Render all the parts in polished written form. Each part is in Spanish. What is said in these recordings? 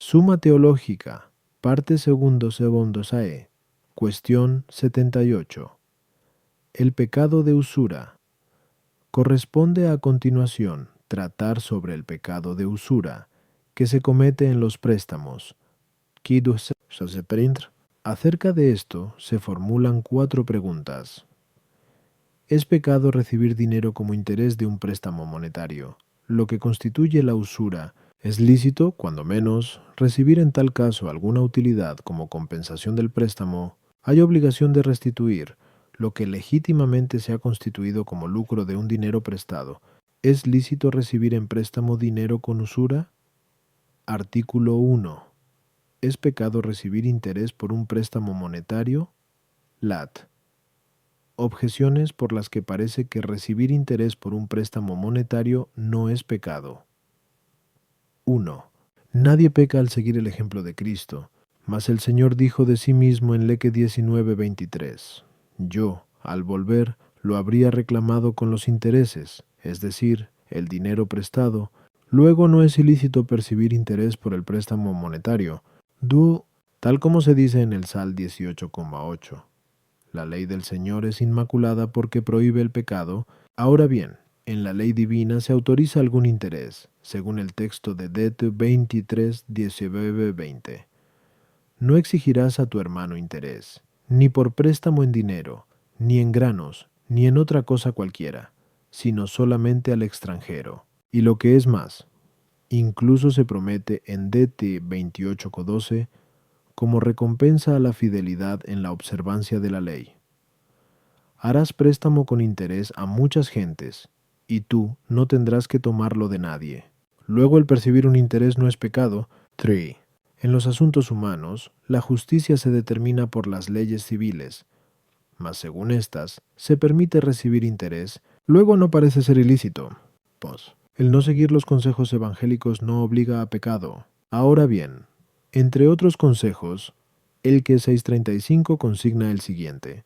Suma Teológica, parte segundo SAE, cuestión 78. El pecado de usura. Corresponde a continuación tratar sobre el pecado de usura que se comete en los préstamos. Acerca de esto se formulan 4 preguntas. ¿Es pecado recibir dinero como interés de un préstamo monetario? Lo que constituye la usura. ¿Es lícito, cuando menos, recibir en tal caso alguna utilidad como compensación del préstamo? ¿Hay obligación de restituir lo que legítimamente se ha constituido como lucro de un dinero prestado? ¿Es lícito recibir en préstamo dinero con usura? Artículo 1. ¿Es pecado recibir interés por un préstamo monetario? Lat. Objeciones por las que parece que recibir interés por un préstamo monetario no es pecado. 1. Nadie peca al seguir el ejemplo de Cristo, mas el Señor dijo de sí mismo en Leque 19:23, yo, al volver, lo habría reclamado con los intereses, es decir, el dinero prestado. Luego no es ilícito percibir interés por el préstamo monetario, tal como se dice en el Sal 18,8. La ley del Señor es inmaculada porque prohíbe el pecado. Ahora bien, en la ley divina se autoriza algún interés, según el texto de Det 23:19-20. No exigirás a tu hermano interés, ni por préstamo en dinero, ni en granos, ni en otra cosa cualquiera, sino solamente al extranjero. Y lo que es más, incluso se promete en Det 28:12, como recompensa a la fidelidad en la observancia de la ley. Harás préstamo con interés a muchas gentes, y tú no tendrás que tomarlo de nadie. Luego el percibir un interés no es pecado. 3. En los asuntos humanos, la justicia se determina por las leyes civiles, mas según estas, se permite recibir interés, luego no parece ser ilícito. El no seguir los consejos evangélicos no obliga a pecado. Ahora bien, entre otros consejos, el que 635 consigna el siguiente: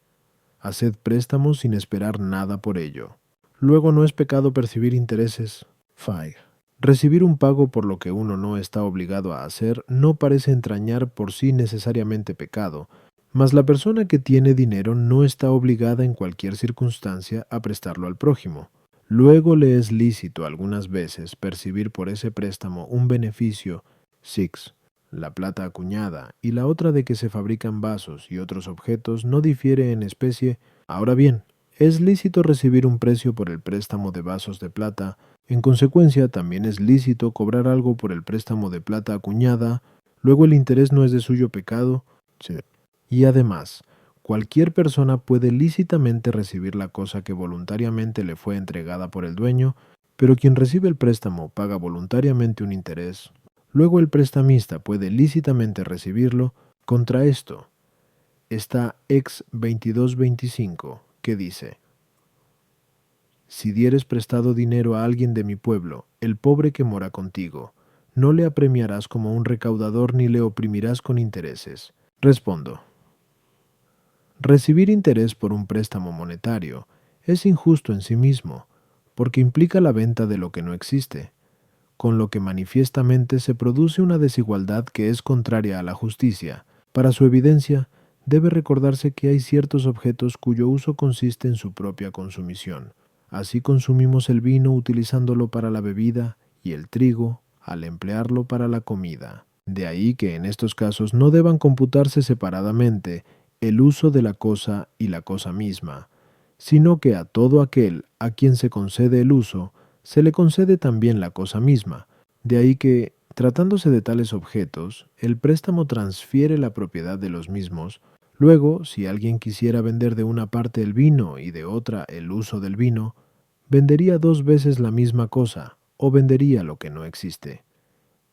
haced préstamos sin esperar nada por ello. Luego no es pecado percibir intereses. 5. Recibir un pago por lo que uno no está obligado a hacer no parece entrañar por sí necesariamente pecado, mas la persona que tiene dinero no está obligada en cualquier circunstancia a prestarlo al prójimo. Luego le es lícito algunas veces percibir por ese préstamo un beneficio. 6. La plata acuñada y la otra de que se fabrican vasos y otros objetos no difiere en especie. Ahora bien, es lícito recibir un precio por el préstamo de vasos de plata. En consecuencia, también es lícito cobrar algo por el préstamo de plata acuñada. Luego el interés no es de suyo pecado. Sí. Y además, cualquier persona puede lícitamente recibir la cosa que voluntariamente le fue entregada por el dueño, pero quien recibe el préstamo paga voluntariamente un interés. Luego el prestamista puede lícitamente recibirlo. Contra esto está Ex 22:25, que dice: si dieres prestado dinero a alguien de mi pueblo, el pobre que mora contigo, no le apremiarás como un recaudador ni le oprimirás con intereses. Respondo: recibir interés por un préstamo monetario es injusto en sí mismo, porque implica la venta de lo que no existe, con lo que manifiestamente se produce una desigualdad que es contraria a la justicia. Para su evidencia, debe recordarse que hay ciertos objetos cuyo uso consiste en su propia consumición. Así consumimos el vino utilizándolo para la bebida y el trigo al emplearlo para la comida. De ahí que en estos casos no deban computarse separadamente el uso de la cosa y la cosa misma, sino que a todo aquel a quien se concede el uso, se le concede también la cosa misma. De ahí que, tratándose de tales objetos, el préstamo transfiere la propiedad de los mismos. Luego, si alguien quisiera vender de una parte el vino y de otra el uso del vino, vendería 2 veces la misma cosa, o vendería lo que no existe.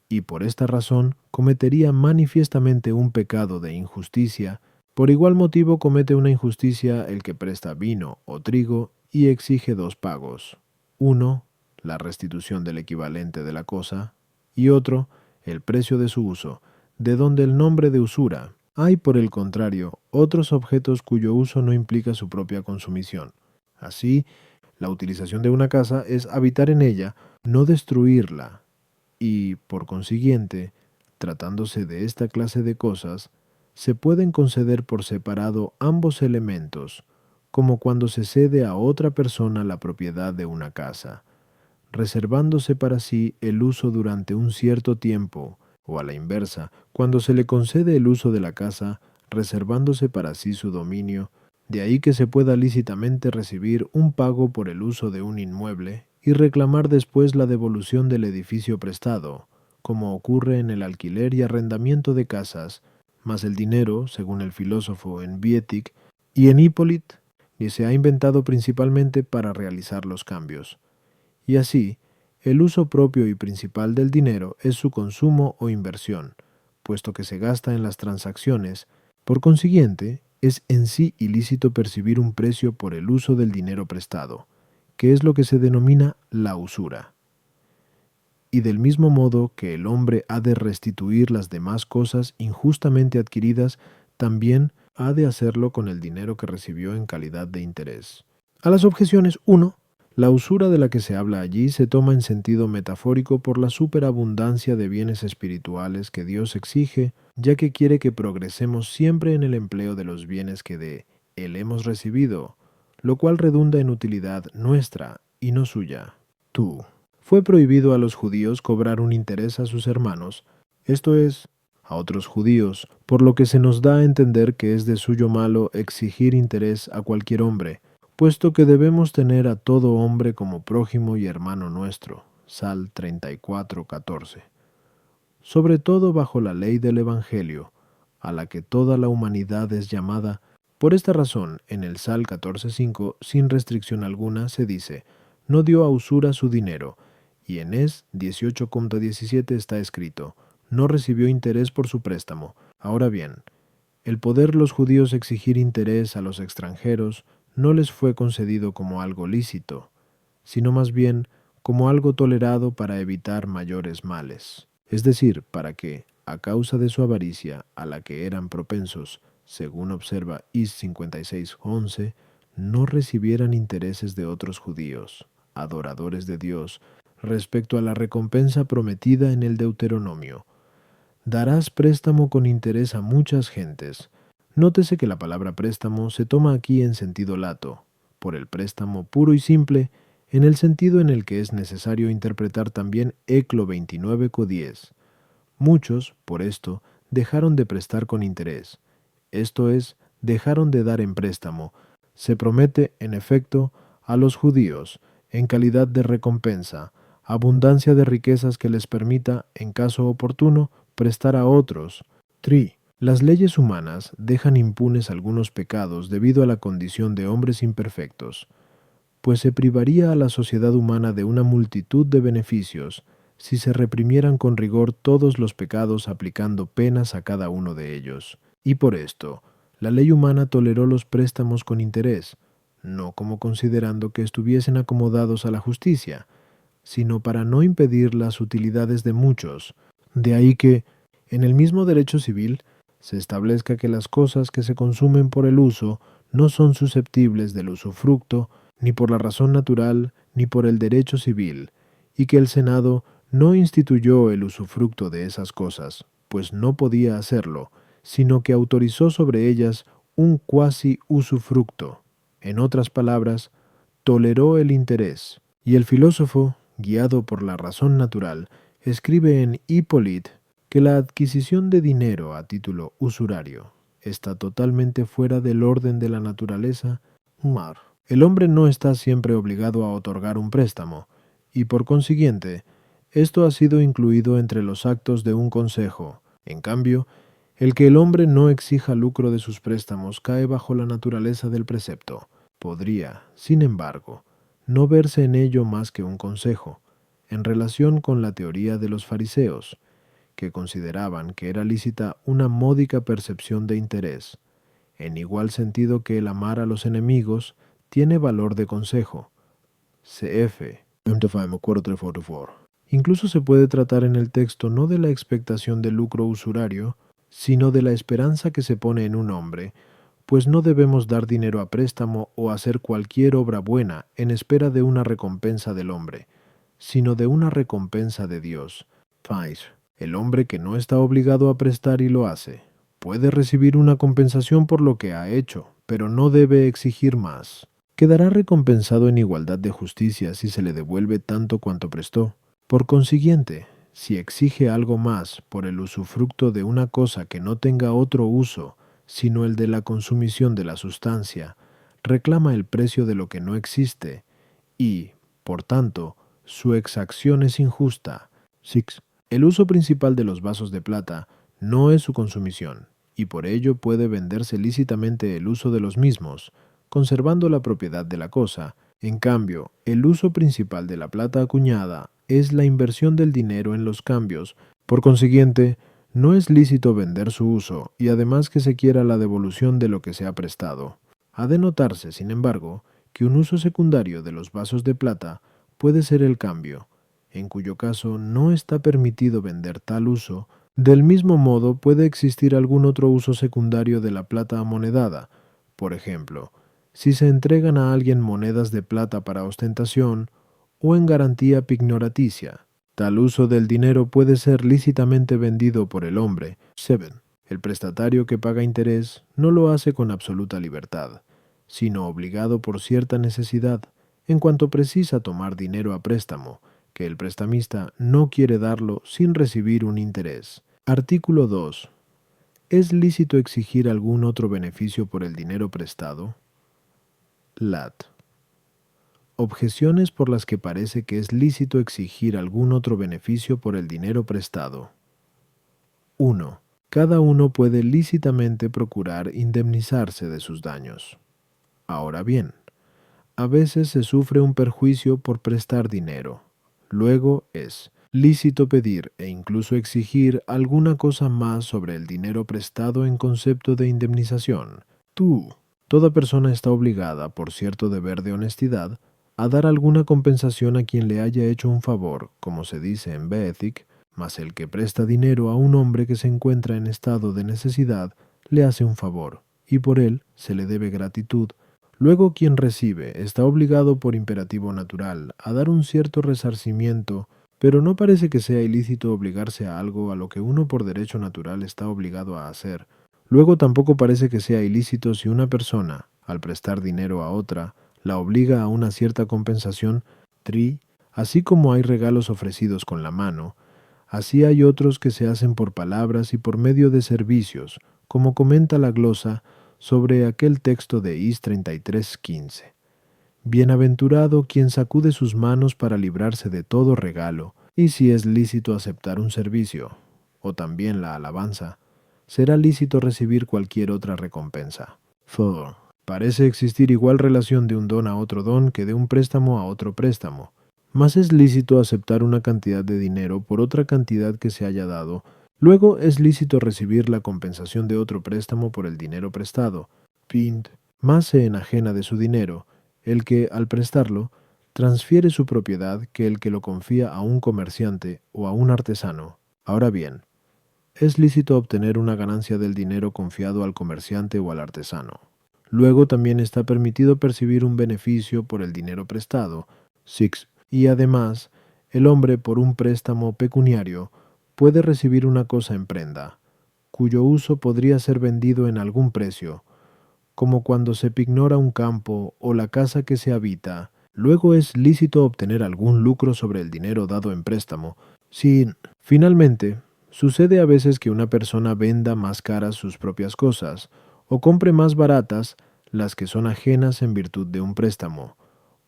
Y por esta razón cometería manifiestamente un pecado de injusticia. Por igual motivo comete una injusticia el que presta vino o trigo y exige 2 pagos. Uno, la restitución del equivalente de la cosa, y otro, el precio de su uso, de donde el nombre de usura. Hay, por el contrario, otros objetos cuyo uso no implica su propia consumición. Así, la utilización de una casa es habitar en ella, no destruirla, y, por consiguiente, Tratándose de esta clase de cosas, se pueden conceder por separado ambos elementos, como cuando se cede a otra persona la propiedad de una casa, reservándose para sí el uso durante un cierto tiempo, o a la inversa, cuando se le concede el uso de la casa, reservándose para sí su dominio, de ahí que se pueda lícitamente recibir un pago por el uso de un inmueble y reclamar después la devolución del edificio prestado, como ocurre en el alquiler y arrendamiento de casas, mas el dinero, según el filósofo en Bietig y en Hippolyte, ni se ha inventado principalmente para realizar los cambios. Y así, el uso propio y principal del dinero es su consumo o inversión, puesto que se gasta en las transacciones. Por consiguiente, es en sí ilícito percibir un precio por el uso del dinero prestado, que es lo que se denomina la usura. Y del mismo modo que el hombre ha de restituir las demás cosas injustamente adquiridas, también ha de hacerlo con el dinero que recibió en calidad de interés. A las objeciones 1. La usura de la que se habla allí se toma en sentido metafórico por la superabundancia de bienes espirituales que Dios exige, ya que quiere que progresemos siempre en el empleo de los bienes que de Él hemos recibido, lo cual redunda en utilidad nuestra y no suya. Tú. Fue prohibido a los judíos cobrar un interés a sus hermanos, esto es, a otros judíos, por lo que se nos da a entender que es de suyo malo exigir interés a cualquier hombre, puesto que debemos tener a todo hombre como prójimo y hermano nuestro. Sal 34:14. Sobre todo bajo la ley del Evangelio, a la que toda la humanidad es llamada. Por esta razón, en el Sal 14:5, sin restricción alguna, se dice, no dio a usura su dinero, y en Es 18:17 está escrito, no recibió interés por su préstamo. Ahora bien, el poder los judíos exigir interés a los extranjeros no les fue concedido como algo lícito, sino más bien como algo tolerado para evitar mayores males, es decir, para que, a causa de su avaricia a la que eran propensos, según observa Is 56:11, no recibieran intereses de otros judíos, adoradores de Dios, respecto a la recompensa prometida en el Deuteronomio. Darás préstamo con interés a muchas gentes. Nótese que la palabra préstamo se toma aquí en sentido lato, por el préstamo puro y simple, en el sentido en el que es necesario interpretar también Eclo 29:10. Muchos, por esto, dejaron de prestar con interés, esto es, dejaron de dar en préstamo. Se promete, en efecto, a los judíos, en calidad de recompensa, abundancia de riquezas que les permita, en caso oportuno, prestar a otros. Las leyes humanas dejan impunes algunos pecados debido a la condición de hombres imperfectos, pues se privaría a la sociedad humana de una multitud de beneficios si se reprimieran con rigor todos los pecados aplicando penas a cada uno de ellos. Y por esto, la ley humana toleró los préstamos con interés, no como considerando que estuviesen acomodados a la justicia, sino para no impedir las utilidades de muchos. De ahí que, en el mismo derecho civil, se establezca que las cosas que se consumen por el uso no son susceptibles del usufructo, ni por la razón natural, ni por el derecho civil, y que el Senado no instituyó el usufructo de esas cosas, pues no podía hacerlo, sino que autorizó sobre ellas un cuasi usufructo. En otras palabras, toleró el interés. Y el filósofo, guiado por la razón natural, escribe en Hippolyte que la adquisición de dinero a título usurario está totalmente fuera del orden de la naturaleza. El hombre no está siempre obligado a otorgar un préstamo, y por consiguiente, esto ha sido incluido entre los actos de un consejo. En cambio, el que el hombre no exija lucro de sus préstamos cae bajo la naturaleza del precepto. Podría, sin embargo, no verse en ello más que un consejo, en relación con la teoría de los fariseos, que consideraban que era lícita una módica percepción de interés, en igual sentido que el amar a los enemigos tiene valor de consejo. Cf. Incluso se puede tratar en el texto no de la expectación de lucro usurario, sino de la esperanza que se pone en un hombre, pues no debemos dar dinero a préstamo o hacer cualquier obra buena en espera de una recompensa del hombre, sino de una recompensa de Dios. El hombre que no está obligado a prestar y lo hace, puede recibir una compensación por lo que ha hecho, pero no debe exigir más. Quedará recompensado en igualdad de justicia si se le devuelve tanto cuanto prestó. Por consiguiente, si exige algo más por el usufructo de una cosa que no tenga otro uso, sino el de la consumición de la sustancia, reclama el precio de lo que no existe y, por tanto, su exacción es injusta. 6. El uso principal de los vasos de plata no es su consumición, y por ello puede venderse lícitamente el uso de los mismos, conservando la propiedad de la cosa. En cambio, el uso principal de la plata acuñada es la inversión del dinero en los cambios. Por consiguiente, no es lícito vender su uso y además que se quiera la devolución de lo que se ha prestado. Ha de notarse, sin embargo, que un uso secundario de los vasos de plata puede ser el cambio, en cuyo caso no está permitido vender tal uso. Del mismo modo puede existir algún otro uso secundario de la plata amonedada. Por ejemplo, si se entregan a alguien monedas de plata para ostentación o en garantía pignoraticia. Tal uso del dinero puede ser lícitamente vendido por el hombre. 7. El prestatario que paga interés no lo hace con absoluta libertad, sino obligado por cierta necesidad, en cuanto precisa tomar dinero a préstamo, que el prestamista no quiere darlo sin recibir un interés. Artículo 2. ¿Es lícito exigir algún otro beneficio por el dinero prestado? Lat. Objeciones por las que parece que es lícito exigir algún otro beneficio por el dinero prestado. 1. Cada uno puede lícitamente procurar indemnizarse de sus daños. Ahora bien, a veces se sufre un perjuicio por prestar dinero. Luego es lícito pedir e incluso exigir alguna cosa más sobre el dinero prestado en concepto de indemnización. Toda persona está obligada, por cierto deber de honestidad, a dar alguna compensación a quien le haya hecho un favor, como se dice en Beethic, mas el que presta dinero a un hombre que se encuentra en estado de necesidad le hace un favor, y por él se le debe gratitud. Luego quien recibe está obligado por imperativo natural a dar un cierto resarcimiento, pero no parece que sea ilícito obligarse a algo a lo que uno por derecho natural está obligado a hacer. Luego tampoco parece que sea ilícito si una persona, al prestar dinero a otra, la obliga a una cierta compensación. Así como hay regalos ofrecidos con la mano, así hay otros que se hacen por palabras y por medio de servicios, como comenta la glosa sobre aquel texto de Is 33:15. Bienaventurado quien sacude sus manos para librarse de todo regalo, y si es lícito aceptar un servicio, o también la alabanza, será lícito recibir cualquier otra recompensa. Parece existir igual relación de un don a otro don que de un préstamo a otro préstamo, mas es lícito aceptar una cantidad de dinero por otra cantidad que se haya dado. Luego es lícito recibir la compensación de otro préstamo por el dinero prestado. Más se enajena de su dinero el que, al prestarlo, transfiere su propiedad que el que lo confía a un comerciante o a un artesano. Ahora bien, es lícito obtener una ganancia del dinero confiado al comerciante o al artesano. Luego también está permitido percibir un beneficio por el dinero prestado. 6. Y además, el hombre por un préstamo pecuniario puede recibir una cosa en prenda, cuyo uso podría ser vendido en algún precio, como cuando se pignora un campo o la casa que se habita. Luego es lícito obtener algún lucro sobre el dinero dado en préstamo. Finalmente, sucede a veces que una persona venda más caras sus propias cosas, o compre más baratas las que son ajenas en virtud de un préstamo,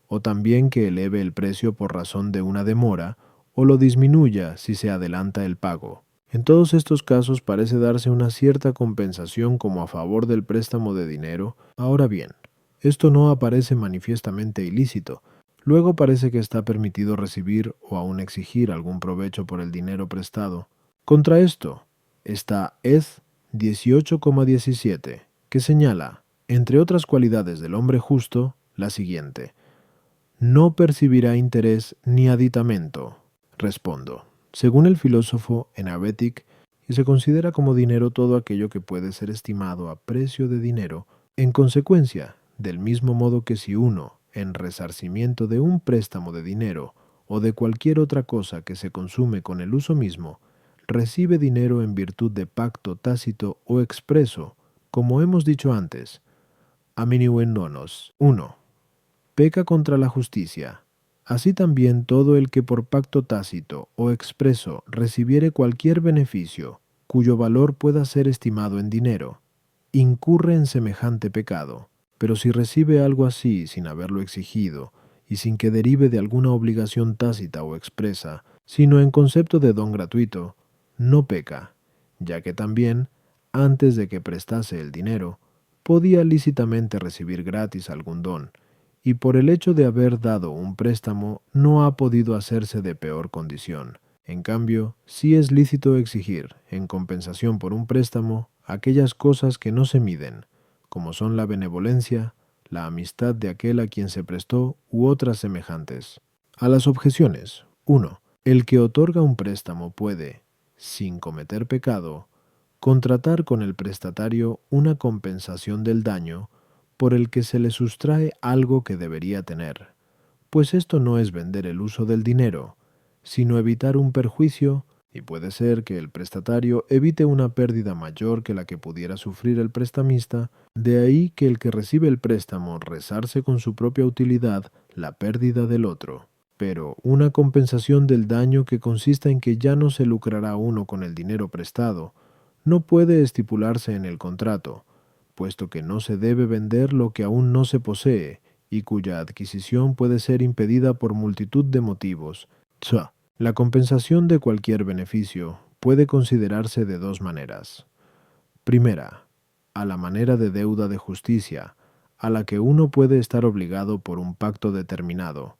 o también que eleve el precio por razón de una demora, o lo disminuya si se adelanta el pago. En todos estos casos parece darse una cierta compensación como a favor del préstamo de dinero. Ahora bien, esto no aparece manifiestamente ilícito. Luego parece que está permitido recibir o aún exigir algún provecho por el dinero prestado. Contra esto está Ed 18,17, que señala, entre otras cualidades del hombre justo, la siguiente: no percibirá interés ni aditamento. Respondo. Según el filósofo en Abetic, y se considera como dinero todo aquello que puede ser estimado a precio de dinero, en consecuencia, del mismo modo que si uno, en resarcimiento de un préstamo de dinero o de cualquier otra cosa que se consume con el uso mismo, recibe dinero en virtud de pacto tácito o expreso, como hemos dicho antes. Aminiuen nonos. 1. Peca contra la justicia. Así también todo el que por pacto tácito o expreso recibiere cualquier beneficio, cuyo valor pueda ser estimado en dinero, incurre en semejante pecado. Pero si recibe algo así sin haberlo exigido, y sin que derive de alguna obligación tácita o expresa, sino en concepto de don gratuito, no peca, ya que también, antes de que prestase el dinero, podía lícitamente recibir gratis algún don, y por el hecho de haber dado un préstamo no ha podido hacerse de peor condición. En cambio, sí es lícito exigir, en compensación por un préstamo, aquellas cosas que no se miden, como son la benevolencia, la amistad de aquel a quien se prestó u otras semejantes. A las objeciones. 1. El que otorga un préstamo puede, sin cometer pecado, contratar con el prestatario una compensación del daño por el que se le sustrae algo que debería tener, pues esto no es vender el uso del dinero, sino evitar un perjuicio, y puede ser que el prestatario evite una pérdida mayor que la que pudiera sufrir el prestamista, de ahí que el que recibe el préstamo rezarse con su propia utilidad la pérdida del otro. Pero una compensación del daño que consista en que ya no se lucrará uno con el dinero prestado, no puede estipularse en el contrato, puesto que no se debe vender lo que aún no se posee, y cuya adquisición puede ser impedida por multitud de motivos. La compensación de cualquier beneficio puede considerarse de dos maneras. Primera, a la manera de deuda de justicia, a la que uno puede estar obligado por un pacto determinado,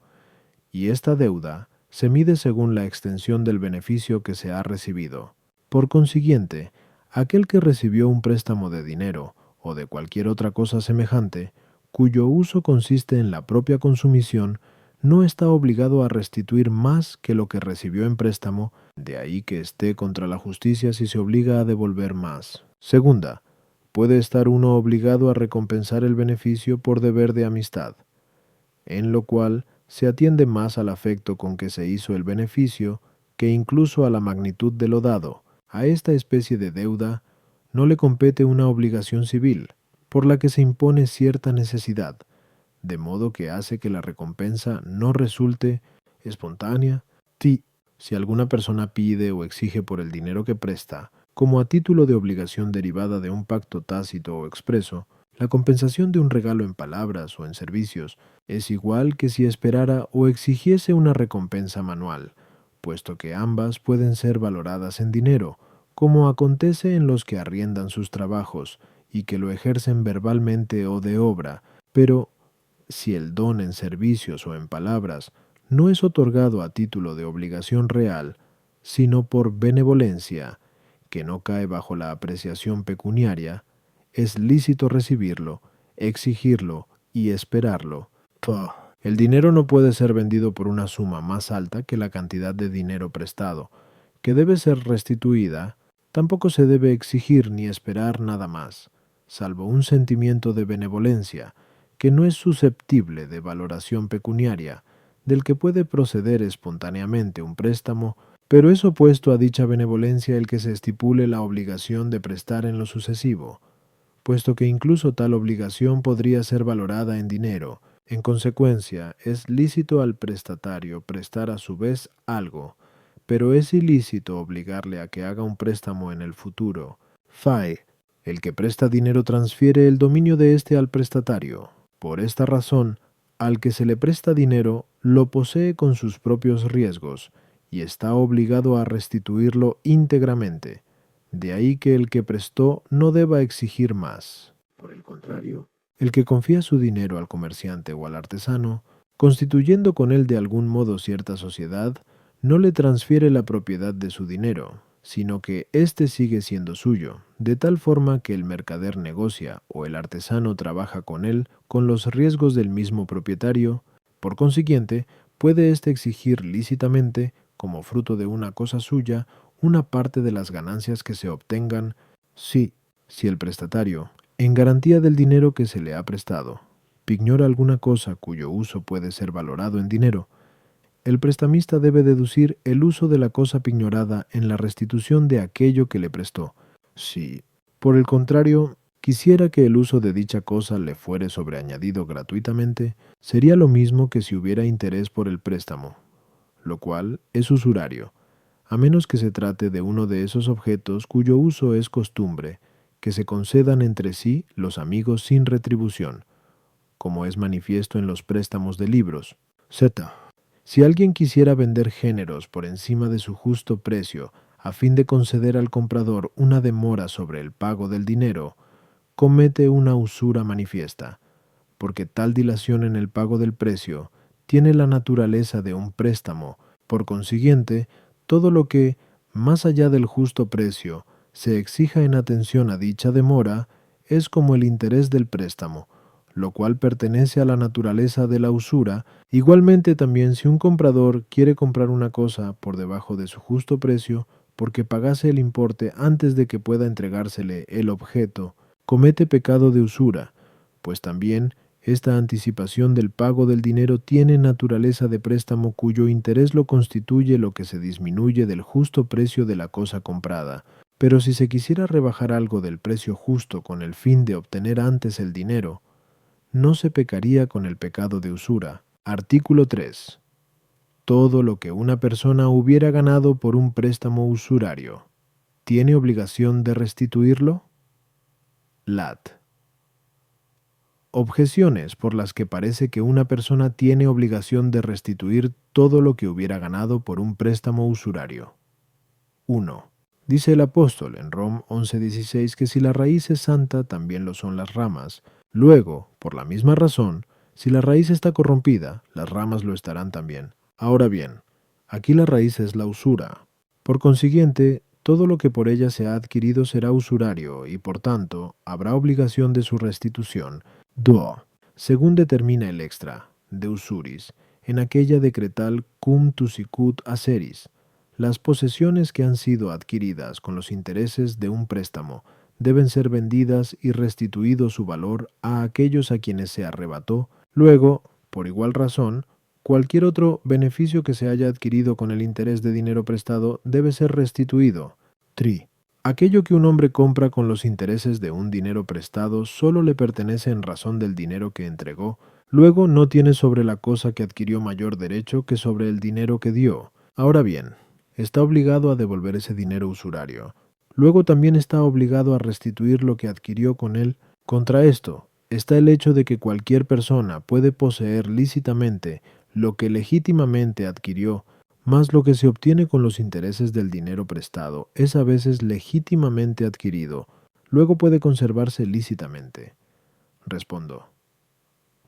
y esta deuda se mide según la extensión del beneficio que se ha recibido. Por consiguiente, aquel que recibió un préstamo de dinero o de cualquier otra cosa semejante, cuyo uso consiste en la propia consumición, no está obligado a restituir más que lo que recibió en préstamo, de ahí que esté contra la justicia si se obliga a devolver más. Segunda, puede estar uno obligado a recompensar el beneficio por deber de amistad, en lo cual se atiende más al afecto con que se hizo el beneficio que incluso a la magnitud de lo dado. A esta especie de deuda no le compete una obligación civil, por la que se impone cierta necesidad, de modo que hace que la recompensa no resulte espontánea. Si alguna persona pide o exige por el dinero que presta, como a título de obligación derivada de un pacto tácito o expreso, la compensación de un regalo en palabras o en servicios es igual que si esperara o exigiese una recompensa manual, puesto que ambas pueden ser valoradas en dinero, como acontece en los que arriendan sus trabajos y que lo ejercen verbalmente o de obra, pero si el don en servicios o en palabras no es otorgado a título de obligación real, sino por benevolencia, que no cae bajo la apreciación pecuniaria, es lícito recibirlo, exigirlo y esperarlo. El dinero no puede ser vendido por una suma más alta que la cantidad de dinero prestado, que debe ser restituida. Tampoco se debe exigir ni esperar nada más, salvo un sentimiento de benevolencia, que no es susceptible de valoración pecuniaria, del que puede proceder espontáneamente un préstamo, pero es opuesto a dicha benevolencia el que se estipule la obligación de prestar en lo sucesivo, puesto que incluso tal obligación podría ser valorada en dinero. En consecuencia, es lícito al prestatario prestar a su vez algo, pero es ilícito obligarle a que haga un préstamo en el futuro. El que presta dinero transfiere el dominio de éste al prestatario. Por esta razón, al que se le presta dinero lo posee con sus propios riesgos y está obligado a restituirlo íntegramente. De ahí que el que prestó no deba exigir más. Por el contrario, el que confía su dinero al comerciante o al artesano, constituyendo con él de algún modo cierta sociedad, no le transfiere la propiedad de su dinero, sino que éste sigue siendo suyo, de tal forma que el mercader negocia o el artesano trabaja con él con los riesgos del mismo propietario. Por consiguiente, puede éste exigir lícitamente, como fruto de una cosa suya, una parte de las ganancias que se obtengan, si el prestatario, en garantía del dinero que se le ha prestado, pignora alguna cosa cuyo uso puede ser valorado en dinero, el prestamista debe deducir el uso de la cosa pignorada en la restitución de aquello que le prestó. Si, por el contrario, quisiera que el uso de dicha cosa le fuere sobreañadido gratuitamente, sería lo mismo que si hubiera interés por el préstamo, lo cual es usurario, a menos que se trate de uno de esos objetos cuyo uso es costumbre, que se concedan entre sí los amigos sin retribución, como es manifiesto en los préstamos de libros. Z. Si alguien quisiera vender géneros por encima de su justo precio a fin de conceder al comprador una demora sobre el pago del dinero, comete una usura manifiesta, porque tal dilación en el pago del precio tiene la naturaleza de un préstamo. Por consiguiente, todo lo que, más allá del justo precio, se exija en atención a dicha demora, es como el interés del préstamo, lo cual pertenece a la naturaleza de la usura. Igualmente también si un comprador quiere comprar una cosa por debajo de su justo precio, porque pagase el importe antes de que pueda entregársele el objeto, comete pecado de usura, pues también esta anticipación del pago del dinero tiene naturaleza de préstamo cuyo interés lo constituye lo que se disminuye del justo precio de la cosa comprada. Pero si se quisiera rebajar algo del precio justo con el fin de obtener antes el dinero, no se pecaría con el pecado de usura. Artículo 3. Todo lo que una persona hubiera ganado por un préstamo usurario, ¿tiene obligación de restituirlo? Lat. Objeciones por las que parece que una persona tiene obligación de restituir todo lo que hubiera ganado por un préstamo usurario. 1. Dice el apóstol en Rom 11:16 que si la raíz es santa, también lo son las ramas. Luego, por la misma razón, si la raíz está corrompida, las ramas lo estarán también. Ahora bien, aquí la raíz es la usura. Por consiguiente, todo lo que por ella se ha adquirido será usurario y, por tanto, habrá obligación de su restitución. 2. Según determina el extra, de usuris, en aquella decretal cum tu sicut aceris, las posesiones que han sido adquiridas con los intereses de un préstamo deben ser vendidas y restituido su valor a aquellos a quienes se arrebató. Luego, por igual razón, cualquier otro beneficio que se haya adquirido con el interés de dinero prestado debe ser restituido. 3. Aquello que un hombre compra con los intereses de un dinero prestado solo le pertenece en razón del dinero que entregó. Luego no tiene sobre la cosa que adquirió mayor derecho que sobre el dinero que dio. Ahora bien, está obligado a devolver ese dinero usurario. Luego también está obligado a restituir lo que adquirió con él. Contra esto está el hecho de que cualquier persona puede poseer lícitamente lo que legítimamente adquirió, mas lo que se obtiene con los intereses del dinero prestado es a veces legítimamente adquirido, luego puede conservarse lícitamente. Respondo.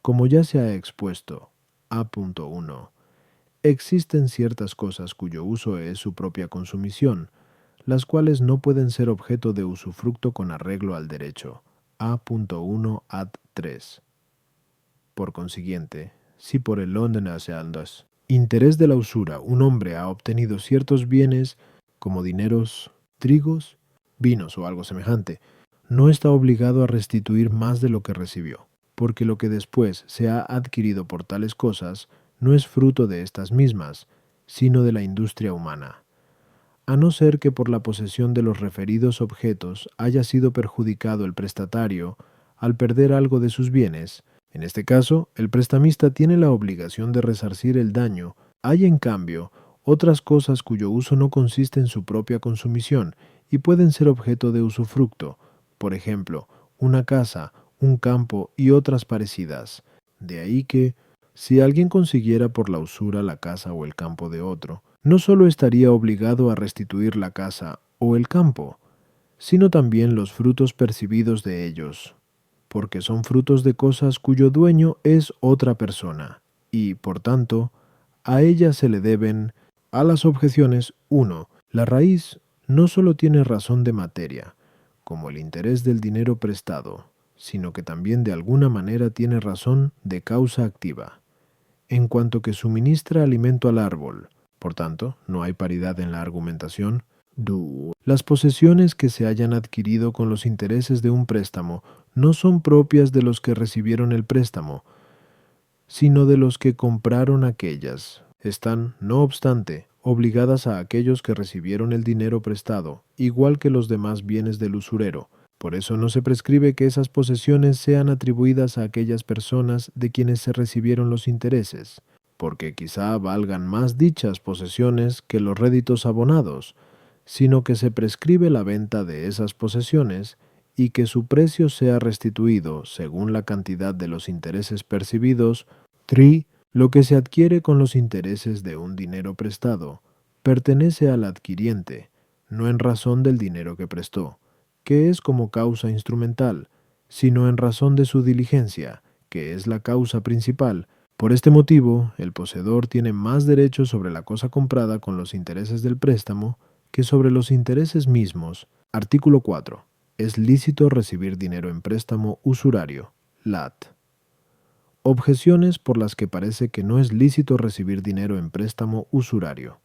Como ya se ha expuesto, A.1, existen ciertas cosas cuyo uso es su propia consumición, las cuales no pueden ser objeto de usufructo con arreglo al derecho. A.1 ad 3. Por consiguiente, si por el Londenasjandas interés de la usura un hombre ha obtenido ciertos bienes, como dineros, trigos, vinos o algo semejante, no está obligado a restituir más de lo que recibió, porque lo que después se ha adquirido por tales cosas no es fruto de estas mismas, sino de la industria humana, a no ser que por la posesión de los referidos objetos haya sido perjudicado el prestatario al perder algo de sus bienes. En este caso, el prestamista tiene la obligación de resarcir el daño. Hay, en cambio, otras cosas cuyo uso no consiste en su propia consumición y pueden ser objeto de usufructo, por ejemplo, una casa, un campo y otras parecidas. De ahí que, si alguien consiguiera por la usura la casa o el campo de otro, no solo estaría obligado a restituir la casa o el campo, sino también los frutos percibidos de ellos, porque son frutos de cosas cuyo dueño es otra persona, y, por tanto, a ella se le deben. A las objeciones 1. La raíz no solo tiene razón de materia, como el interés del dinero prestado, sino que también de alguna manera tiene razón de causa activa, en cuanto que suministra alimento al árbol. Por tanto, no hay paridad en la argumentación. Las posesiones que se hayan adquirido con los intereses de un préstamo no son propias de los que recibieron el préstamo, sino de los que compraron aquellas, Están, no obstante, obligadas a aquellos que recibieron el dinero prestado, igual que los demás bienes del usurero. Por eso no se prescribe que esas posesiones sean atribuidas a aquellas personas de quienes se recibieron los intereses, porque quizá valgan más dichas posesiones que los réditos abonados, sino que se prescribe la venta de esas posesiones y que su precio sea restituido según la cantidad de los intereses percibidos, tri, lo que se adquiere con los intereses de un dinero prestado, pertenece al adquiriente, no en razón del dinero que prestó, que es como causa instrumental, sino en razón de su diligencia, que es la causa principal. Por este motivo, el poseedor tiene más derecho sobre la cosa comprada con los intereses del préstamo que sobre los intereses mismos. Artículo 4. Es lícito recibir dinero en préstamo usurario. Lat. Objeciones por las que parece que no es lícito recibir dinero en préstamo usurario.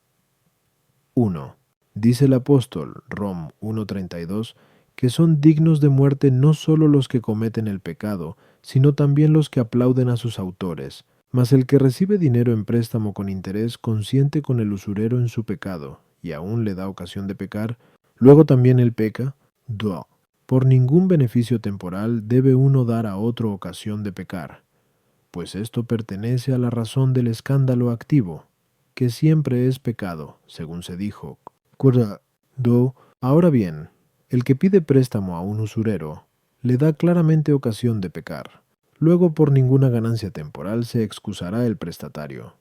1. Dice el apóstol, Rom 1:32, que son dignos de muerte no solo los que cometen el pecado, sino también los que aplauden a sus autores. Mas el que recibe dinero en préstamo con interés consiente con el usurero en su pecado, y aún le da ocasión de pecar, luego también él peca. 2. Por ningún beneficio temporal debe uno dar a otro ocasión de pecar, pues esto pertenece a la razón del escándalo activo, que siempre es pecado, según se dijo. Ahora bien, el que pide préstamo a un usurero, le da claramente ocasión de pecar. Luego por ninguna ganancia temporal se excusará el prestatario.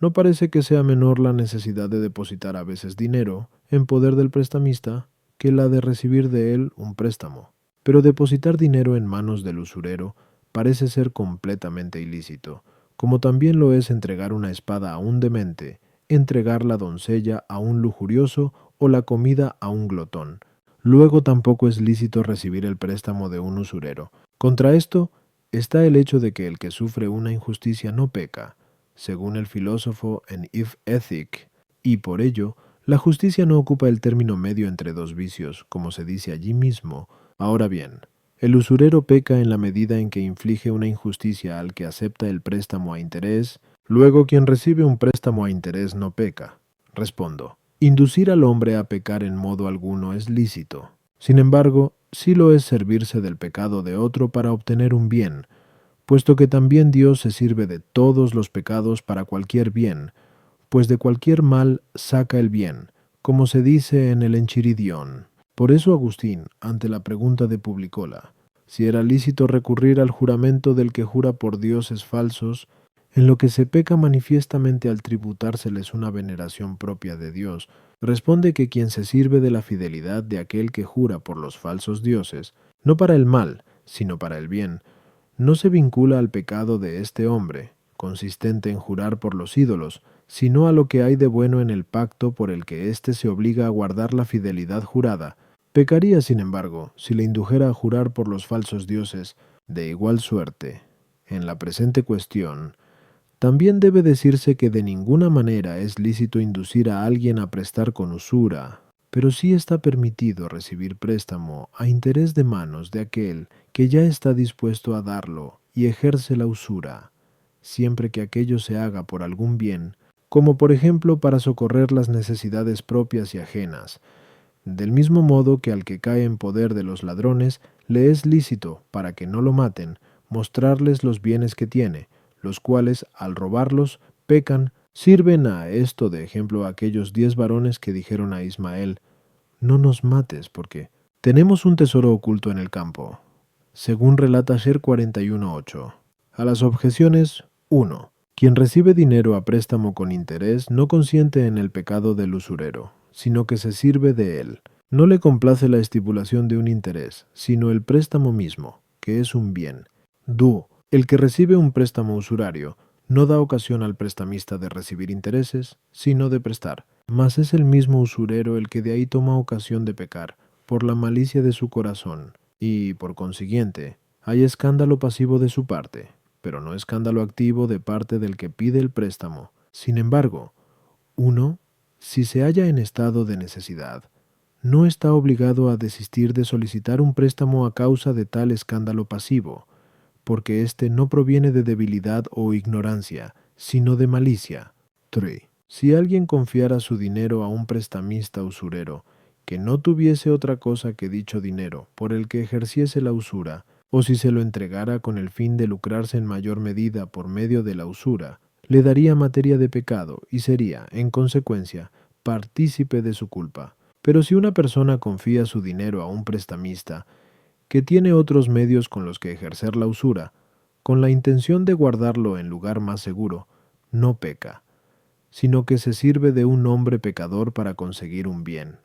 No parece que sea menor la necesidad de depositar a veces dinero en poder del prestamista que la de recibir de él un préstamo. Pero depositar dinero en manos del usurero parece ser completamente ilícito, como también lo es entregar una espada a un demente, entregar la doncella a un lujurioso o la comida a un glotón. Luego tampoco es lícito recibir el préstamo de un usurero. Contra esto está el hecho de que el que sufre una injusticia no peca, según el filósofo en If Ethic, y por ello, la justicia no ocupa el término medio entre dos vicios, como se dice allí mismo. Ahora bien, el usurero peca en la medida en que inflige una injusticia al que acepta el préstamo a interés, luego quien recibe un préstamo a interés no peca. Respondo, inducir al hombre a pecar en modo alguno es lícito. Sin embargo, sí lo es servirse del pecado de otro para obtener un bien, puesto que también Dios se sirve de todos los pecados para cualquier bien, pues de cualquier mal saca el bien, como se dice en el Enchiridión. Por eso Agustín, ante la pregunta de Publicola, si era lícito recurrir al juramento del que jura por dioses falsos, en lo que se peca manifiestamente al tributárseles una veneración propia de Dios, responde que quien se sirve de la fidelidad de aquel que jura por los falsos dioses, no para el mal, sino para el bien, no se vincula al pecado de este hombre, consistente en jurar por los ídolos, sino a lo que hay de bueno en el pacto por el que éste se obliga a guardar la fidelidad jurada. Pecaría, sin embargo, si le indujera a jurar por los falsos dioses, de igual suerte. En la presente cuestión, también debe decirse que de ninguna manera es lícito inducir a alguien a prestar con usura, pero sí está permitido recibir préstamo a interés de manos de aquel que ya está dispuesto a darlo y ejerce la usura, siempre que aquello se haga por algún bien, como por ejemplo para socorrer las necesidades propias y ajenas, del mismo modo que al que cae en poder de los ladrones le es lícito, para que no lo maten, mostrarles los bienes que tiene, los cuales, al robarlos, pecan. Sirven a esto de ejemplo aquellos 10 varones que dijeron a Ismael, no nos mates porque tenemos un tesoro oculto en el campo, según relata Sher 41:8. A las objeciones, 1. Quien recibe dinero a préstamo con interés no consiente en el pecado del usurero, sino que se sirve de él. No le complace la estipulación de un interés, sino el préstamo mismo, que es un bien. El que recibe un préstamo usurario no da ocasión al prestamista de recibir intereses, sino de prestar, mas es el mismo usurero el que de ahí toma ocasión de pecar, por la malicia de su corazón, y, por consiguiente, hay escándalo pasivo de su parte, pero no escándalo activo de parte del que pide el préstamo. Sin embargo, uno, si se halla en estado de necesidad, no está obligado a desistir de solicitar un préstamo a causa de tal escándalo pasivo, porque éste no proviene de debilidad o ignorancia, sino de malicia. 3. Si alguien confiara su dinero a un prestamista usurero, que no tuviese otra cosa que dicho dinero por el que ejerciese la usura, o si se lo entregara con el fin de lucrarse en mayor medida por medio de la usura, le daría materia de pecado y sería, en consecuencia, partícipe de su culpa. Pero si una persona confía su dinero a un prestamista, que tiene otros medios con los que ejercer la usura, con la intención de guardarlo en lugar más seguro, no peca, sino que se sirve de un hombre pecador para conseguir un bien.